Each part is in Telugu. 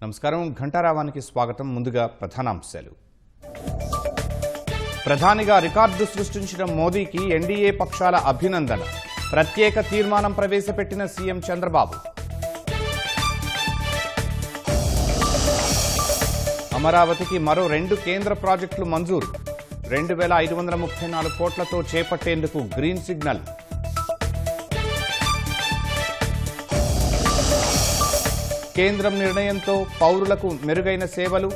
నమస్కారం ఘంటారావానికి స్వాగతం. ముందుగా ప్రధానాంశాలు. ప్రధానిగా రికార్డు సృష్టించిన మోదీకి ఎన్డీఏ పక్షాల అభినందన. ప్రత్యేక తీర్మానం ప్రవేశపెట్టిన సీఎం చంద్రబాబు. అమరావతికి మరో 2 కేంద్ర ప్రాజెక్టులు మంజూరు. 2534 కోట్లతో చేపట్టేందుకు గ్రీన్ సిగ్నల్. కేంద్రం నిర్ణయంతో పౌరులకు మెరుగైన సేవలు.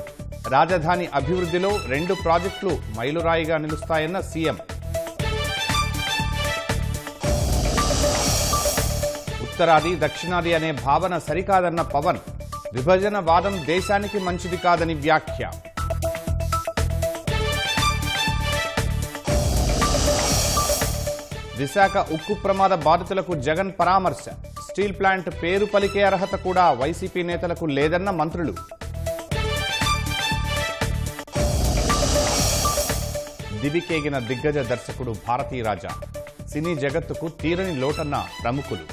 రాజధాని అభివృద్ధిలో 2 ప్రాజెక్టులు మైలురాయిగా నిలుస్తాయన్న సీఎం. ఉత్తరాది దక్షిణాది అనే భావన సరికాదన్న పవన్. విభజన వాదం దేశానికి మంచిది కాదని వ్యాఖ్య. విశాఖ ఉక్కు ప్రమాద బాధితులకు జగన్ పరామర్శ. స్టీల్ ప్లాంట్ పేరు పలికే అర్హత కూడా వైసీపీ నేతలకు లేదన్న మంత్రులు. దివికేగిన దిగ్గజ దర్శకుడు భారతీ రాజా. సినీ జగత్తుకు తీరని లోటన్న ప్రముఖులు.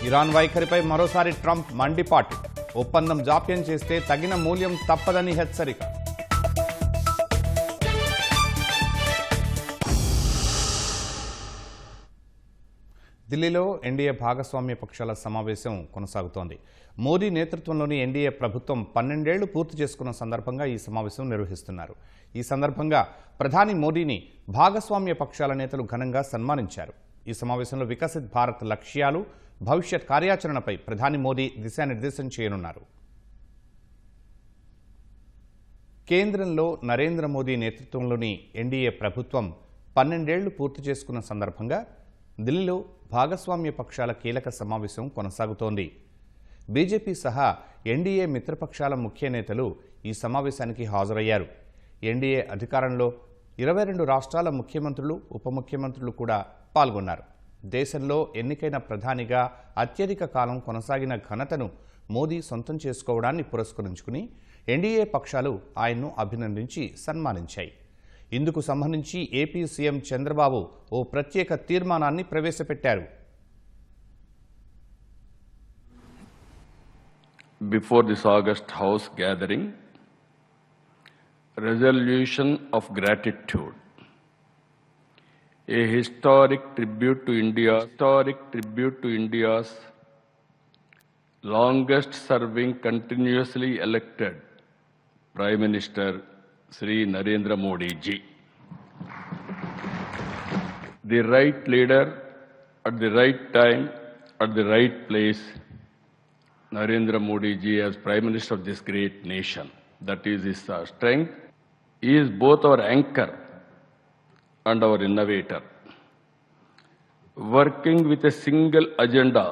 ఇరాన్ వైఖరిపై మరోసారి ట్రంప్ మండిపాటు. ఒప్పందం జాప్యం చేస్తే తగిన మూల్యం తప్పదని హెచ్చరిక. ఢిల్లీలో ఎన్డీఏ భాగస్వామ్య పక్షాల సమావేశం కొనసాగుతోంది. మోదీ నేతృత్వంలోని ఎన్డీఏ ప్రభుత్వం 12 ఏళ్లు పూర్తి చేసుకున్న సందర్భంగా ఈ సమావేశం నిర్వహిస్తున్నారు. ఈ సందర్భంగా ప్రధాని మోదీని భాగస్వామ్య పక్షాల నేతలు ఘనంగా సన్మానించారు. ఈ సమావేశంలో వికసిత్ భారత్ లక్ష్యాలు, భవిష్యత్ కార్యాచరణపై ప్రధాని మోదీ దిశానిర్దేశం చేయనున్నారు. కేంద్రంలో నరేంద్ర మోదీ నేతృత్వంలోని ఎన్డీఏ ప్రభుత్వం 12 ఏళ్లు పూర్తి చేసుకున్న సందర్భంగా ఢిల్లీలో భాగస్వామ్య పక్షాల కీలక సమావేశం కొనసాగుతోంది. బీజేపీ సహా ఎన్డీఏ మిత్రపక్షాల ముఖ్య నేతలు ఈ సమావేశానికి హాజరయ్యారు. ఎన్డీఏ అధికారంలో 22 రాష్ట్రాల ముఖ్యమంత్రులు, ఉప ముఖ్యమంత్రులు కూడా పాల్గొన్నారు. దేశంలో ఎన్నికైన ప్రధానిగా అత్యధిక కాలం కొనసాగిన ఘనతను మోదీ సొంతం చేసుకోవడాన్ని పురస్కరించుకుని ఎన్డీఏ పక్షాలు ఆయన్ను అభినందించి సన్మానించాయి. ఇందుకు సంబంధించి ఏపీ సీఎం చంద్రబాబు ఓ ప్రత్యేక తీర్మానాన్ని ప్రవేశపెట్టారు. Before this August House gathering, resolution of gratitude, a historic tribute to India's longest serving continuously elected Prime Minister Sri Narendra Modi ji. The right leader at the right time, at the right place, Narendra Modi ji as Prime Minister of this great nation. That is his strength. He is both our anchor and our innovator. Working with a single agenda,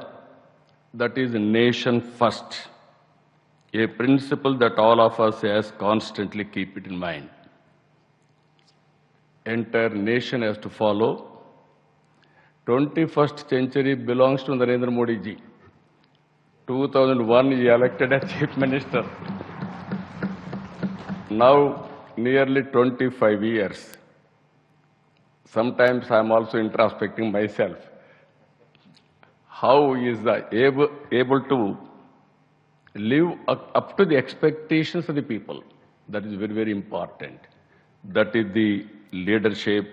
that is nation first. A principle that all of us has constantly keep it in mind. Entire nation has to follow. 21st century belongs to Narendra Modi ji. 2001 he elected as Chief Minister. Now nearly 25 years. Sometimes I am also introspecting myself. How he is able to live up to the expectations of the people. That is very, very important. That is the leadership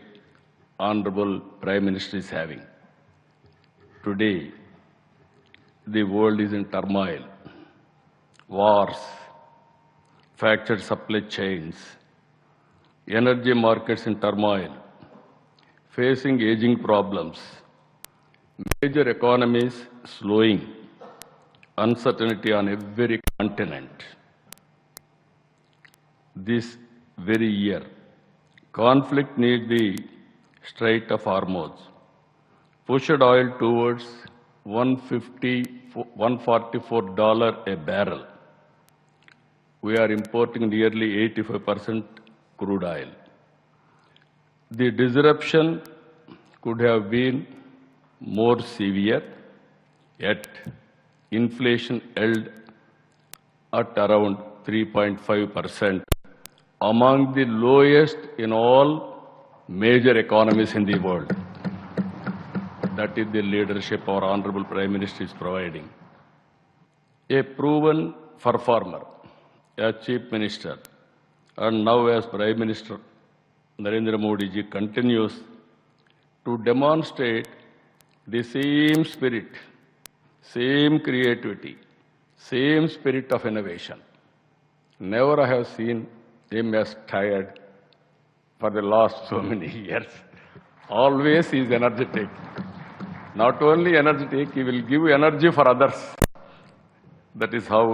Honorable Prime Minister is having. Today, the world is in turmoil. Wars, fractured supply chains, energy markets in turmoil, facing aging problems, major economies slowing, uncertainty on every continent. This very year, conflict near the Strait of Hormuz pushed oil towards $144 a barrel. We are importing nearly 85% crude oil. The disruption could have been more severe, yet inflation held at around 3.5%, among the lowest in all major economies in the world. That is the leadership our Honorable Prime Minister is providing. A proven performer, as Chief Minister, and now as Prime Minister, Narendra Modi ji continues to demonstrate the same spirit, same creativity, same spirit of innovation. Never I have seen him as tired for the last so many years. Always he is energetic. Not only energetic, he will give energy for others. That is how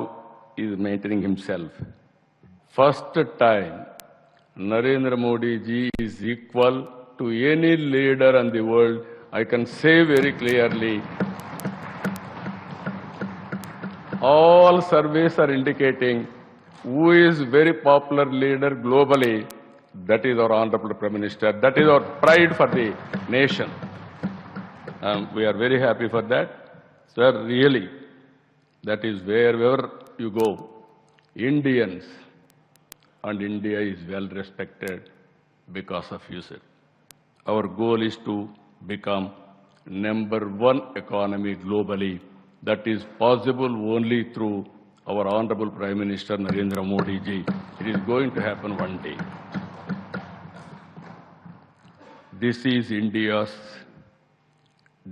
he is maintaining himself. First time, Narendra Modi ji is equal to any leader in the world. I can say very clearly, all surveys are indicating who is very popular leader globally. That is our Honorable Prime Minister. That is our pride for the nation. We are very happy for that. Sir, really, that is wherever you go, Indians and India is well respected because of you, sir. Our goal is to become #1 economy globally. That is possible only through our Honorable Prime Minister Narendra Modi ji. It is going to happen one day. This is India's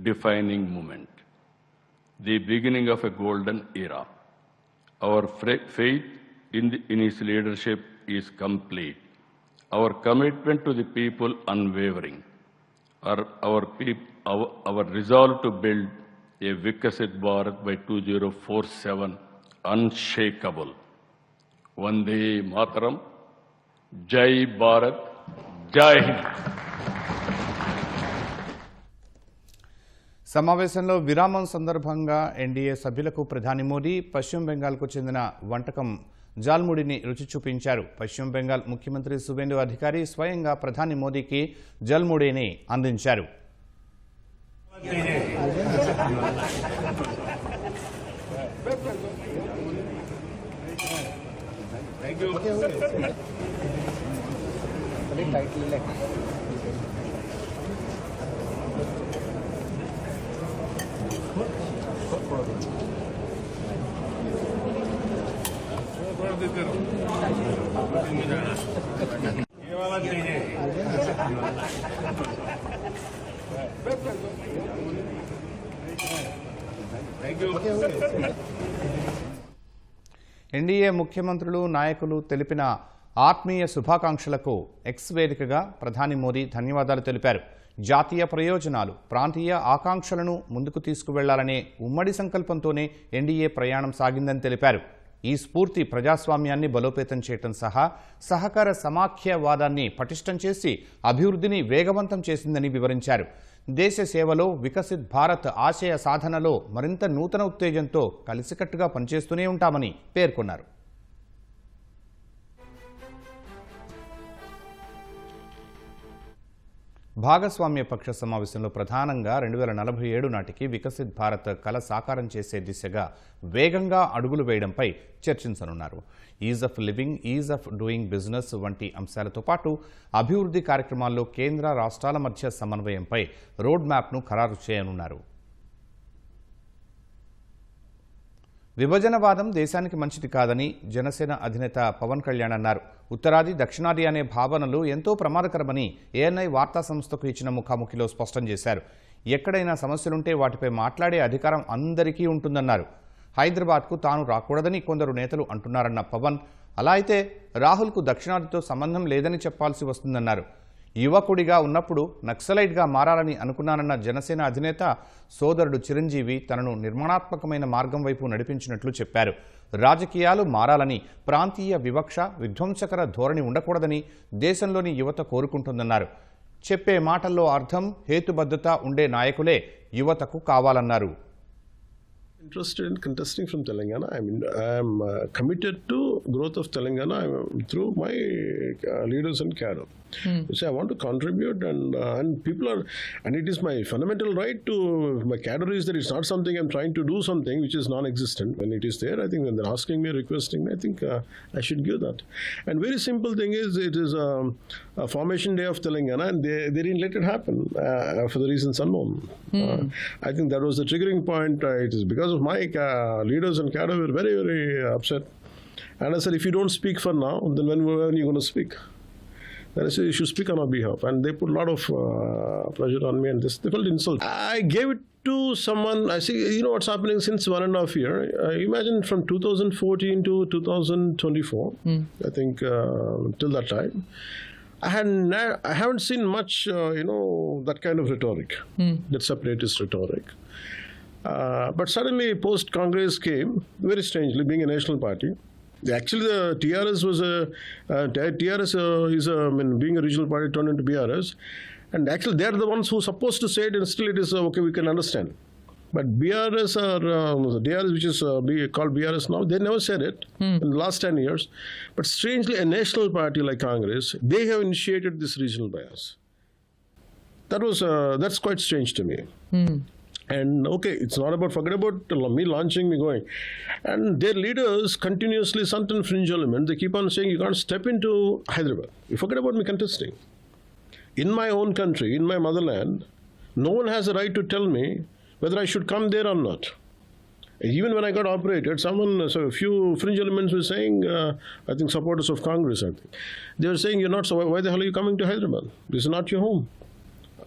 defining moment, the beginning of a golden era. Our faith in his leadership is complete. Our commitment to the people unwavering. Our resolve to build a Vikasit Bharat by 2047 unshakable. Vande Mataram, Jai Bharat, Jai Hind. సమావేశంలో విరామం సందర్భంగా ఎన్డీఏ సభ్యులకు ప్రధాని మోదీ పశ్చిమ బెంగాల్కు చెందిన వంటకం జాల్ముడిని రుచి చూపించారు. పశ్చిమ బెంగాల్ ముఖ్యమంత్రి సువేందు అధికారి స్వయంగా ప్రధాని మోదీకి జల్ముడిని అందించారు. ఎన్డీఏ ముఖ్యమంత్రులు నాయకులు తెలిపిన ఆత్మీయ శుభాకాంక్షలకు ఎక్స్ వేదికగా ప్రధాని మోదీ ధన్యవాదాలు తెలిపారు. జాతీయ ప్రయోజనాలు, ప్రాంతీయ ఆకాంక్షలను ముందుకు తీసుకువెళ్లాలనే ఉమ్మడి సంకల్పంతోనే ఎన్డీఏ ప్రయాణం సాగిందని తెలిపారు. ఈ స్ఫూర్తి ప్రజాస్వామ్యాన్ని బలోపేతం చేయటం సహా సహకార సమాఖ్యవాదాన్ని పటిష్టం చేసి అభివృద్ధిని వేగవంతం చేసిందని వివరించారు. దేశ సేవలో వికసిత్ భారత్ ఆశయ సాధనలో మరింత నూతన ఉత్తేజంతో కలిసికట్టుగా పనిచేస్తూనే ఉంటామని పేర్కొన్నారు. భాగస్వామ్య పక్ష సమావేశంలో ప్రధానంగా 2047 నాటికి వికసిత్ భారత్ కల సాకారం చేసే దిశగా వేగంగా అడుగులు వేయడంపై చర్చించనున్నారు. Is of living, is of doing business వంటి అంశాలతో పాటు అభివృద్ధి కార్యక్రమాల్లో కేంద్ర రాష్ట్రాల మధ్య సమన్వయంపై రోడ్ మ్యాప్ను ఖరారు చేయనున్నారు. విభజనవాదం దేశానికి మంచిది కాదని జనసేన అధినేత పవన్ కళ్యాణ్ అన్నారు. ఉత్తరాది దక్షిణాది అనే భావనలు ఎంతో ప్రమాదకరమని ఏఎన్ఐ వార్తా సంస్థకు ఇచ్చిన ముఖాముఖిలో స్పష్టం చేశారు. ఎక్కడైనా సమస్యలుంటే వాటిపై మాట్లాడే అధికారం అందరికీ ఉంటుందన్నారు. హైదరాబాద్కు తాను రాకూడదని కొందరు నేతలు అంటున్నారన్న పవన్, అలా అయితే రాహుల్కు దక్షిణాదితో సంబంధం లేదని చెప్పాల్సి వస్తుందన్నారు. యువకుడిగా ఉన్నప్పుడు నక్సలైట్గా మారాలని అనుకున్నానన్న జనసేన అధినేత సోదరుడు చిరంజీవి తనను నిర్మాణాత్మకమైన మార్గం వైపు నడిపించినట్లు చెప్పారు. రాజకీయాలు మారాలని, ప్రాంతీయ వివక్ష, విధ్వంసకర ధోరణి ఉండకూడదని దేశంలోని యువత కోరుకుంటుందన్నారు. చెప్పే మాటల్లో అర్థం, హేతుబద్ధత ఉండే నాయకులే యువతకు కావాలన్నారు. Interested in contesting from Telangana. I am committed to growth of Telangana through my leaders and cadre. So I want to contribute, and people are, and it is my fundamental right to my cadre is that it's not something I'm trying to do something which is non-existent. When it is there, I think when they're asking me, requesting me, I think I should give that. And very simple thing is, it is a formation day of Telangana, and they didn't let it happen for the reasons unknown. I think that was the triggering point. It is because of my leaders and cadre were very, very upset. And I said, if you don't speak for now, then when are you going to speak? And I said, you should speak on our behalf. And they put a lot of pressure on me, and they felt insulted. I gave it to someone. I see, you know what's happening since 1.5 years. Imagine from 2014 to 2024, I think till that time, I haven't seen much, that kind of rhetoric, that separatist rhetoric. But suddenly, post-Congress came, very strangely, being a national party. Actually, the TRS was being a regional party turned into BRS. And actually, they're the ones who are supposed to say it, and still it is okay, we can understand. But BRS or DRS, which is called BRS now, they never said it in the last 10 years. But strangely, a national party like Congress, they have initiated this regional bias. That's quite strange to me. And okay, it's not about, forget about me launching, me going. And their leaders continuously, certain fringe element, they keep on saying you can't step into Hyderabad. You forget about me contesting. In my own country, in my motherland, no one has a right to tell me whether I should come there or not. Even when I got operated, a few fringe elements were saying, I think supporters of Congress, I think, they were saying, you're not, so why the hell are you coming to Hyderabad? This is not your home.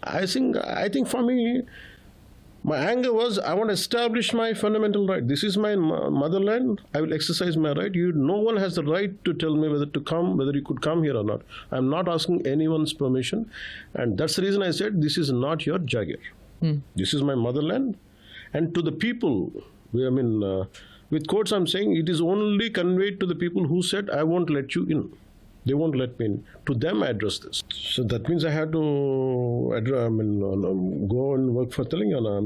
I think for me, my anger was, I want to establish my fundamental right. This is my motherland. I will exercise my right. No one has the right to tell me whether you could come here or not. I'm not asking anyone's permission. And that's the reason I said, this is not your Jagier. This is my motherland. And to the people, with quotes I'm saying, it is only conveyed to the people who said, I won't let you in. They won't let me in. To them, I address this. So that means I had to go and work for Telangana.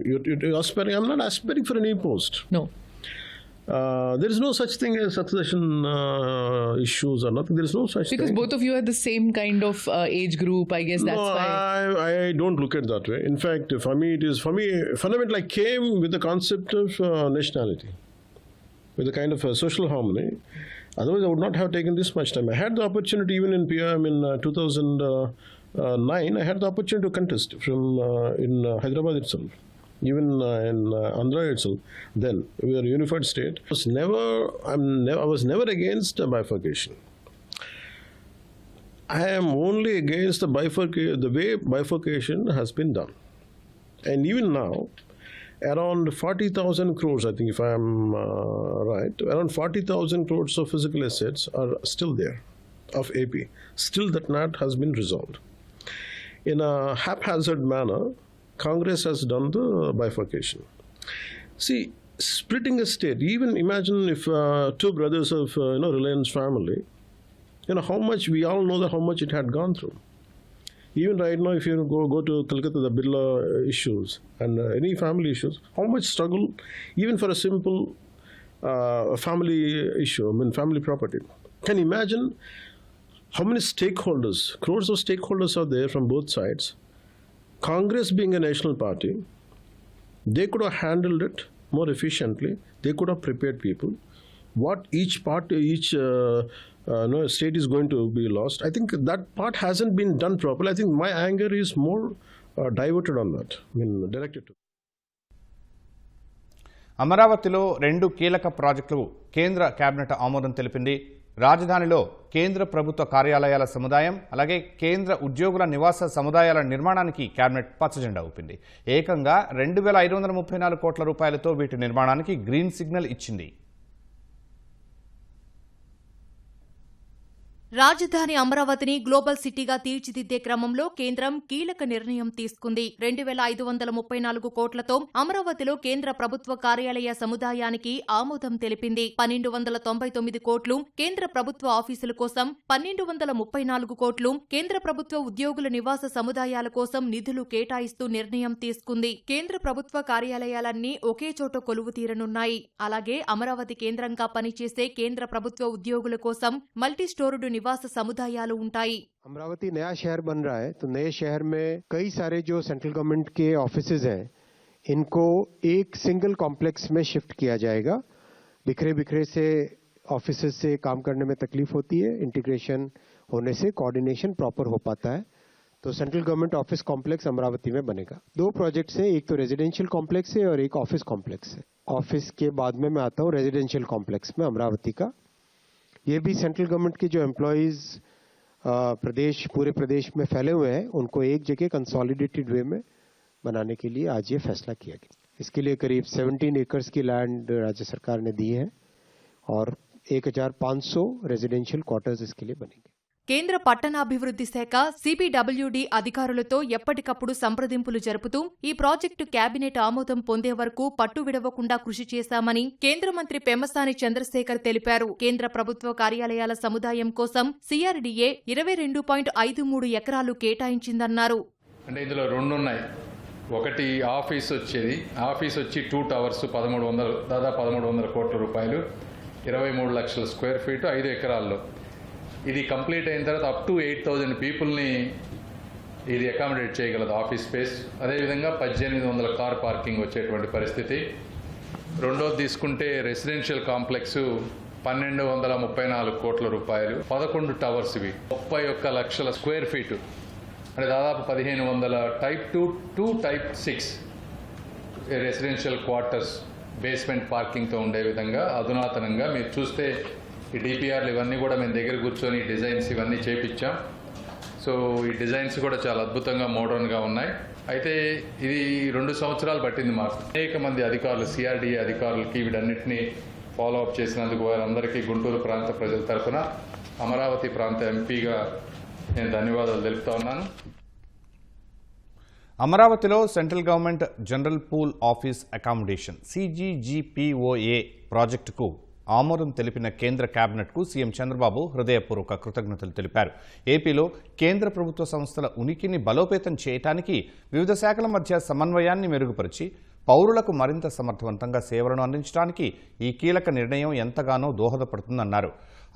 You're aspiring. I'm not aspiring for any post. No. There is no such thing as succession issues or nothing. There is no such thing. Because both of you are the same kind of age group, I guess that's why. I don't look at it that way. In fact, for me, fundamentally, I came with the concept of nationality, with a kind of social harmony. Otherwise, I would not have taken this much time. I had the opportunity, even in PM in 2009, I had the opportunity to contest in Hyderabad itself, even in Andhra itself. Then we were a unified state. I was never against bifurcation. I am only against the way bifurcation has been done. And even now, around 40,000 crores, I think, if I am right, around 40,000 crores of physical assets are still there of AP. Still that not has been resolved. In a haphazard manner, Congress has done the bifurcation. See, splitting a state, even imagine if two brothers of Reliance family, how much, we all know that how much it had gone through. Even right now, if you go to Kolkata, the Birla issues and any family issues, how much struggle, even for a simple family issue, family property. Can you imagine how many stakeholders, crores of stakeholders are there from both sides? Congress being a national party, they could have handled it more efficiently. They could have prepared people. What each state is going to be lost. I think that part hasn't been done properly. I think my anger is more diverted on that, directed to. అమరావతిలో 2 కీలక ప్రాజెక్టులు కేంద్ర కేబినెట్ ఆమోదం తెలిపింది. రాజధానిలో కేంద్ర ప్రభుత్వ కార్యాలయాల సముదాయం, అలాగే కేంద్ర ఉద్యోగుల నివాస సముదాయాల నిర్మాణానికి కేబినెట్ పచ్చజెండా ఊపింది. ఏకంగా 2,534 కోట్ల రూపాయలతో వీటి నిర్మాణానికి గ్రీన్ సిగ్నల్ ఇచ్చింది. రాజధాని అమరావతిని గ్లోబల్ సిటీగా తీర్చిదిద్దే క్రమంలో కేంద్రం కీలక నిర్ణయం తీసుకుంది. 2534 కోట్లతో అమరావతిలో కేంద్ర ప్రభుత్వ కార్యాలయ సముదాయానికి ఆమోదం తెలిపింది. 1299 కోట్లు కేంద్ర ప్రభుత్వ ఆఫీసుల కోసం, 1234 కోట్లు కేంద్ర ప్రభుత్వ ఉద్యోగుల నివాస సముదాయాల కోసం నిధులు కేటాయిస్తూ నిర్ణయం తీసుకుంది. కేంద్ర ప్రభుత్వ కార్యాలయాలన్నీ ఒకే చోట కొలువు తీరనున్నాయి. అలాగే అమరావతి కేంద్రంగా పనిచేసే కేంద్ర ప్రభుత్వ ఉద్యోగుల కోసం మల్టీ స్టోర్డ్ निवास समुदायालु ఉంటాయి. अमरावती नया शहर बन रहा है तो नए शहर में कई सारे जो सेंट्रल गवर्नमेंट के ऑफिसेज हैं इनको एक सिंगल कॉम्प्लेक्स में शिफ्ट किया जाएगा. बिखरे से ऑफिसेज से काम करने में तकलीफ होती है, इंटीग्रेशन होने से कोऑर्डिनेशन प्रॉपर हो पाता है. तो central government office complex Amravati में बनेगा. 2 प्रोजेक्ट्स हैं, एक तो रेजिडेंशियल कॉम्प्लेक्स है और एक ऑफिस कॉम्प्लेक्स है. ऑफिस के बाद में मैं आता हूँ रेजिडेंशियल कॉम्प्लेक्स में अमरावती का. ये भी सेंट्रल गवर्नमेंट के जो एम्प्लॉयज पूरे प्रदेश में फैले हुए हैं उनको एक जगह कंसोलिडेटेड वे में बनाने के लिए आज ये फैसला किया गया. इसके लिए करीब 17 एकर्स की लैंड राज्य सरकार ने दी है और 1500 रेजिडेंशियल क्वार्टर्स इसके लिए बनेंगे. కేంద్ర పట్టణాభివృద్ధి శాఖ సిబిడబ్ల్యూడి అధికారులతో ఎప్పటికప్పుడు సంప్రదింపులు జరుపుతూ ఈ ప్రాజెక్టు కేబినెట్ ఆమోదం పొందే వరకు పట్టు విడవకుండా కృషి చేశామని కేంద్ర మంత్రి పెమ్మసాని చంద్రశేఖర్ తెలిపారు. కేంద్ర ప్రభుత్వ కార్యాలయాల సముదాయం కోసం సిఆర్డీఏ 22.53 ఎకరాలు కేటాయించిందన్నారు. అంటే ఇందులో 2 ఉన్నాయి. ఒకటి ఆఫీస్ వచ్చి 2 టవర్స్ 1300 దాదాపు 1300 కోట్ల రూపాయలు, 23 లక్షల స్క్వేర్ ఫీట్, 5 ఎకరాల్లో. ఇది కంప్లీట్ అయిన తర్వాత అప్ టు 8000 పీపుల్ని ఇది అకామిడేట్ చేయగలదు ఆఫీస్ స్పేస్. అదేవిధంగా 1800 కార్ పార్కింగ్ వచ్చేటువంటి పరిస్థితి. రెండోది తీసుకుంటే రెసిడెన్షియల్ కాంప్లెక్స్ 1234 కోట్ల రూపాయలు, 11 టవర్స్, ఇవి 31 లక్షల స్క్వేర్ ఫీటు, అంటే దాదాపు 1500 type 2 type 6 residential quarters basement పార్కింగ్తో ఉండే విధంగా అధునాతనంగా మీరు చూస్తే ఈ డిపిఆర్లు ఇవన్నీ కూడా మేము దగ్గర కూర్చొని డిజైన్స్ ఇవన్నీ చేపించాం. సో ఈ డిజైన్స్ కూడా చాలా అద్భుతంగా మోడర్న్గా ఉన్నాయి. అయితే ఇది 2 సంవత్సరాలు పట్టింది మాకు. అనేక మంది అధికారులు, సిఆర్డీఏ అధికారులకి వీటన్నిటిని ఫాలో అప్ చేసినందుకు వారందరికీ గుంటూరు ప్రాంత ప్రజల తరఫున అమరావతి ప్రాంత ఎంపీగా నేను ధన్యవాదాలు తెలుపుతా ఉన్నాను. అమరావతిలో central government general pool office accommodation CGGPOA ప్రాజెక్టుకు ఆమోదం తెలిపిన కేంద్ర కేబినెట్కు సీఎం చంద్రబాబు హృదయపూర్వక కృతజ్ఞతలు తెలిపారు. ఏపీలో కేంద్ర ప్రభుత్వ సంస్థల ఉనికిని బలోపేతం చేయడానికి వివిధ శాఖల మధ్య సమన్వయాన్ని మెరుగుపరిచి పౌరులకు మరింత సమర్థవంతంగా సేవలను అందించడానికి ఈ కీలక నిర్ణయం ఎంతగానో దోహదపడుతుందన్నారు.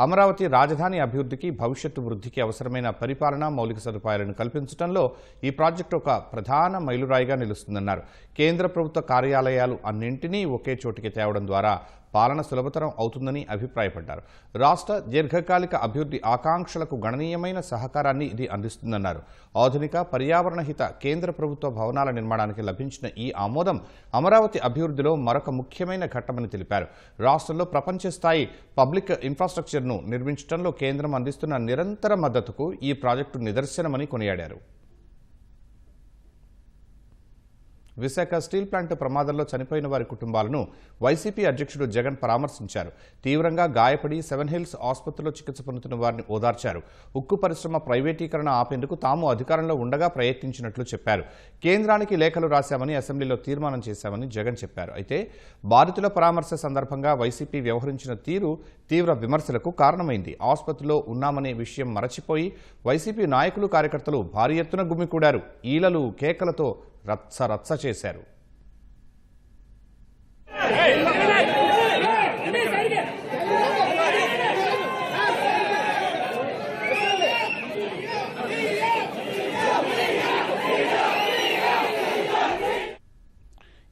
అమరావతి రాజధాని అభివృద్ధికి, భవిష్యత్తు వృద్ధికి అవసరమైన పరిపాలన మౌలిక సదుపాయాలను కల్పించడంలో ఈ ప్రాజెక్టు ఒక ప్రధాన మైలురాయిగా నిలుస్తుందన్నారు. కేంద్ర ప్రభుత్వ కార్యాలయాలు అన్నింటినీ ఒకే చోటికి తేవడం ద్వారా పాలన సులభతరం అవుతుందని అభిప్రాయపడ్డారు. రాష్ట్ర దీర్ఘకాలిక అభివృద్ధి ఆకాంక్షలకు గణనీయమైన సహకారాన్ని ఇది అందిస్తుందన్నారు. ఆధునిక పర్యావరణహిత కేంద్ర ప్రభుత్వ భవనాల నిర్మాణానికి లభించిన ఈ ఆమోదం అమరావతి అభివృద్ధిలో మరొక ముఖ్యమైన ఘట్టమని తెలిపారు. రాష్ట్రంలో ప్రపంచ స్థాయి పబ్లిక్ ఇన్ఫ్రాస్ట్రక్చర్ను నిర్మించడంలో కేంద్రం అందిస్తున్న నిరంతర మద్దతుకు ఈ ప్రాజెక్టు నిదర్శనమని కొనియాడారు. విశాఖ స్టీల్ ప్లాంట్ ప్రమాదంలో చనిపోయిన వారి కుటుంబాలను వైసీపీ అధ్యక్షుడు జగన్ పరామర్శించారు. తీవ్రంగా గాయపడి 7 హిల్స్ ఆసుపత్రిలో చికిత్స పొందుతున్న వారిని ఓదార్చారు. ఉక్కు పరిశ్రమ ప్రైవేటీకరణ ఆపేందుకు తాము అధికారంలో ఉండగా ప్రయత్నించినట్లు చెప్పారు. కేంద్రానికి లేఖలు రాశామని, అసెంబ్లీలో తీర్మానం చేశామని జగన్ చెప్పారు. అయితే బాధితుల పరామర్శ సందర్భంగా వైసీపీ వ్యవహరించిన తీరు తీవ్ర విమర్శలకు కారణమైంది. ఆసుపత్రిలో ఉన్నామనే విషయం మరచిపోయి వైసీపీ నాయకులు, కార్యకర్తలు భారీ ఎత్తున గుమికూడారు. ఈలలు, కేకలతో రచ్చ చేశారు.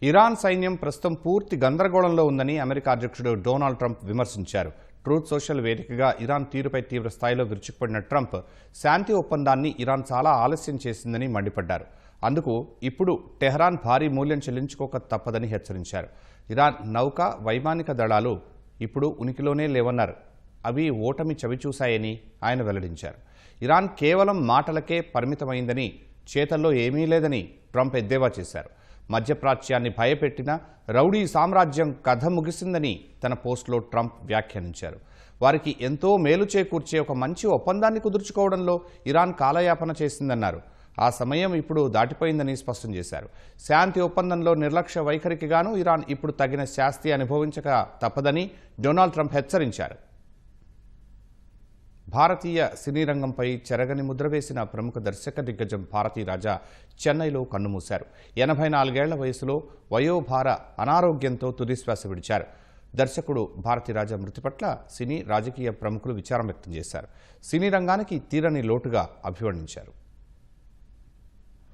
ఇరాన్ సైన్యం ప్రస్తుతం పూర్తి గందరగోళంలో ఉందని అమెరికా అధ్యక్షుడు డొనాల్డ్ ట్రంప్ విమర్శించారు. ట్రూత్ సోషల్ వేదికగా ఇరాన్ తీరుపై తీవ్ర స్థాయిలో విరుచుకుపడిన ట్రంప్ శాంతి ఒప్పందాన్ని ఇరాన్ చాలా ఆలస్యం చేసిందని మండిపడ్డారు. అందుకు ఇప్పుడు టెహ్రాన్ భారీ మూల్యం చెల్లించుకోక తప్పదని హెచ్చరించారు. ఇరాన్ నౌక, వైమానిక దళాలు ఇప్పుడు ఉనికిలోనే లేవన్నారు. అవి ఓటమి చవిచూశాయని ఆయన వెల్లడించారు. ఇరాన్ కేవలం మాటలకే పరిమితమైందని, చేతల్లో ఏమీ లేదని ట్రంప్ ఎద్దేవా చేశారు. మధ్యప్రాచ్యాన్ని భయపెట్టిన రౌడీ సామ్రాజ్యం కథ ముగిసిందని తన పోస్టులో ట్రంప్ వ్యాఖ్యానించారు. వారికి ఎంతో మేలు చేకూర్చే ఒక మంచి ఒప్పందాన్ని కుదుర్చుకోవడంలో ఇరాన్ కాలయాపన చేసిందన్నారు. ఆ సమయం ఇప్పుడు దాటిపోయిందని స్పష్టం చేశారు. శాంతి ఒప్పందంలో నిర్లక్ష్య వైఖరికి గాను ఇరాన్ ఇప్పుడు తగిన శాస్తి అనుభవించక తప్పదని డొనాల్డ్ ట్రంప్ హెచ్చరించారు. భారతీయ సినీ రంగంపై చెరగని ముద్ర వేసిన ప్రముఖ దర్శక దిగ్గజం భారతీరాజా చెన్నైలో కన్నుమూశారు. 84 ఏళ్ల వయసులో వయోభార అనారోగ్యంతో తుదిశ్వాస విడిచారు. దర్శకుడు భారతీరాజా మృతి పట్ల సినీ రాజకీయ ప్రముఖులు విచారం వ్యక్తం చేశారు. సినీ రంగానికి తీరని లోటుగా అభివర్ణించారు.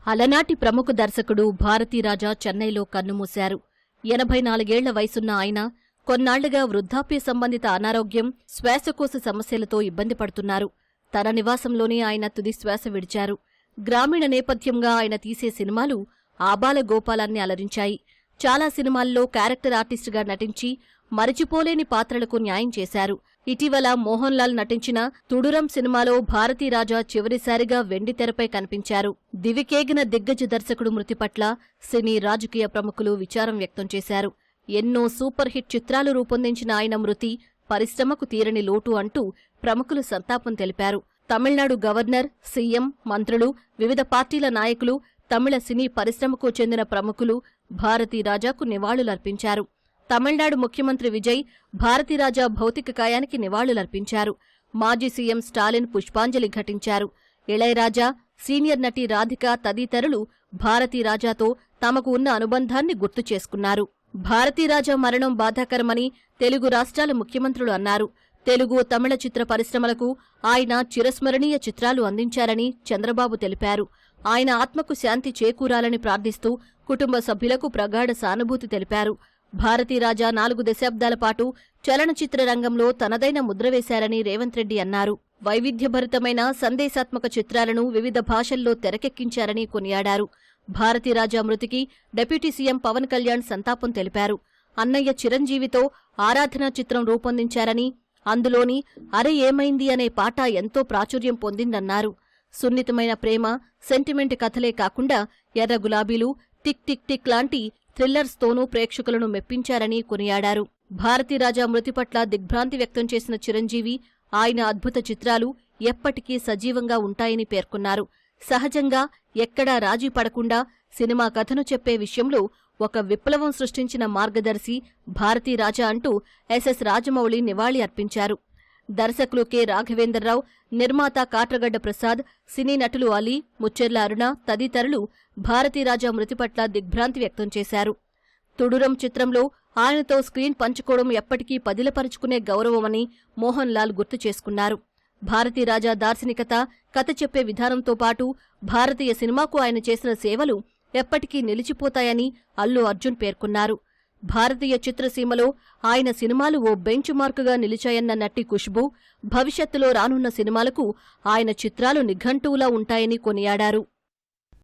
అలనాటి ప్రముఖ దర్శకుడు భారతీరాజా చెన్నైలో కన్నుమూశారు. 84 ఏళ్ల వయసున్న ఆయన కొన్నాళ్లుగా వృద్ధాప్య సంబంధిత అనారోగ్యం, శ్వాసకోశ సమస్యలతో ఇబ్బంది పడుతున్నారు. తన నివాసంలోనే ఆయన తుది శ్వాస విడిచారు. గ్రామీణ నేపథ్యంగా ఆయన తీసే సినిమాలు ఆబాల గోపాలాన్ని అలరించాయి. చాలా సినిమాల్లో క్యారెక్టర్ ఆర్టిస్టుగా నటించి మరిచిపోలేని పాత్రలకు న్యాయం చేశారు. ఇటీవల మోహన్ లాల్ నటించిన తుడురం సినిమాలో భారతీరాజా చివరిసారిగా వెండితెరపై కనిపించారు. దివికేగిన దిగ్గజ దర్శకుడు మృతి పట్ల సినీ రాజకీయ ప్రముఖులు విచారం వ్యక్తం చేశారు. ఎన్నో సూపర్ హిట్ చిత్రాలు రూపొందించిన ఆయన మృతి పరిశ్రమకు తీరని లోటు అంటూ ప్రముఖులు సంతాపం తెలిపారు. తమిళనాడు గవర్నర్, సీఎం, మంత్రులు, వివిధ పార్టీల నాయకులు, తమిళ సినీ పరిశ్రమకు చెందిన ప్రముఖులు భారతీరాజాకు నివాళులర్పించారు. తమిళనాడు ముఖ్యమంత్రి విజయ్ భారతీరాజా భౌతిక కాయానికి నివాళులర్పించారు. మాజీ సీఎం స్టాలిన్ పుష్పాంజలి ఘటించారు. ఇళయరాజా, సీనియర్ నటి రాధిక తదితరులు భారతీరాజాతో తమకు ఉన్న అనుబంధాన్ని గుర్తు చేసుకున్నారు. భారతీరాజా మరణం బాధాకరమని తెలుగు రాష్ట్రాల ముఖ్యమంత్రులు అన్నారు. తెలుగు, తమిళ చిత్ర పరిశ్రమలకు ఆయన చిరస్మరణీయ చిత్రాలు అందించారని చంద్రబాబు తెలిపారు. ఆయన ఆత్మకు శాంతి చేకూరాలని ప్రార్థిస్తూ కుటుంబ సభ్యులకు ప్రగాఢ సానుభూతి తెలిపారు. భారతీరాజా 4 దశాబ్దాల పాటు చలనచిత్ర రంగంలో తనదైన ముద్ర వేశారని రేవంత్ రెడ్డి అన్నారు. వైవిధ్యభరితమైన సందేశాత్మక చిత్రాలను వివిధ భాషల్లో తెరకెక్కించారని కొనియాడారు. భారతీరాజా మృతికి డిప్యూటీ సీఎం పవన్ కళ్యాణ్ సంతాపం తెలిపారు. అన్నయ్య చిరంజీవితో ఆరాధన చిత్రం రూపొందించారని, అందులోని అరే ఏమైంది అనే పాట ఎంతో ప్రాచుర్యం పొందిందన్నారు. సున్నితమైన ప్రేమ, సెంటిమెంట్ కథలే కాకుండా ఎర్ర గులాబీలు, టిక్ టిక్ టిక్ లాంటి థ్రిల్లర్స్తోనూ ప్రేక్షకులను మెప్పించారని కొనియాడారు. భారతీరాజా మృతి పట్ల దిగ్భ్రాంతి వ్యక్తం చేసిన చిరంజీవి ఆయన అద్భుత చిత్రాలు ఎప్పటికీ సజీవంగా ఉంటాయని పేర్కొన్నారు. సహజంగా ఎక్కడా రాజీ పడకుండా సినిమా కథను చెప్పే విషయంలో ఒక విప్లవం సృష్టించిన మార్గదర్శి భారతీరాజా అంటూ ఎస్ఎస్ రాజమౌళి నివాళి అర్పించారు. దర్శకులు కె రాఘవేంద్రరావు, నిర్మాత కాట్రగడ్డ ప్రసాద్, సినీ నటులు అలీ, ముచ్చెర్ల అరుణ తదితరులు భారతీరాజా మృతి పట్ల దిగ్భ్రాంతి వ్యక్తం చేశారు. తుడురం చిత్రంలో ఆయనతో స్క్రీన్ పంచుకోవడం ఎప్పటికీ పదిలపరుచుకునే గౌరవమని మోహన్ లాల్ గుర్తు చేసుకున్నారు. భారతీరాజా దార్శనికత, కథ చెప్పే విధానంతో పాటు భారతీయ సినిమాకు ఆయన చేసిన సేవలు ఎప్పటికీ నిలిచిపోతాయని అల్లు అర్జున్ పేర్కొన్నారు. భారతీయ చిత్రసీమలో ఆయన సినిమాలు ఓ బెంచ్ మార్కుగా నిలిచాయన్న నటి ఖుష్బూ, భవిష్యత్తులో రానున్న సినిమాలకు ఆయన చిత్రాలు నిఘంటువులా ఉంటాయని కొనియాడారు.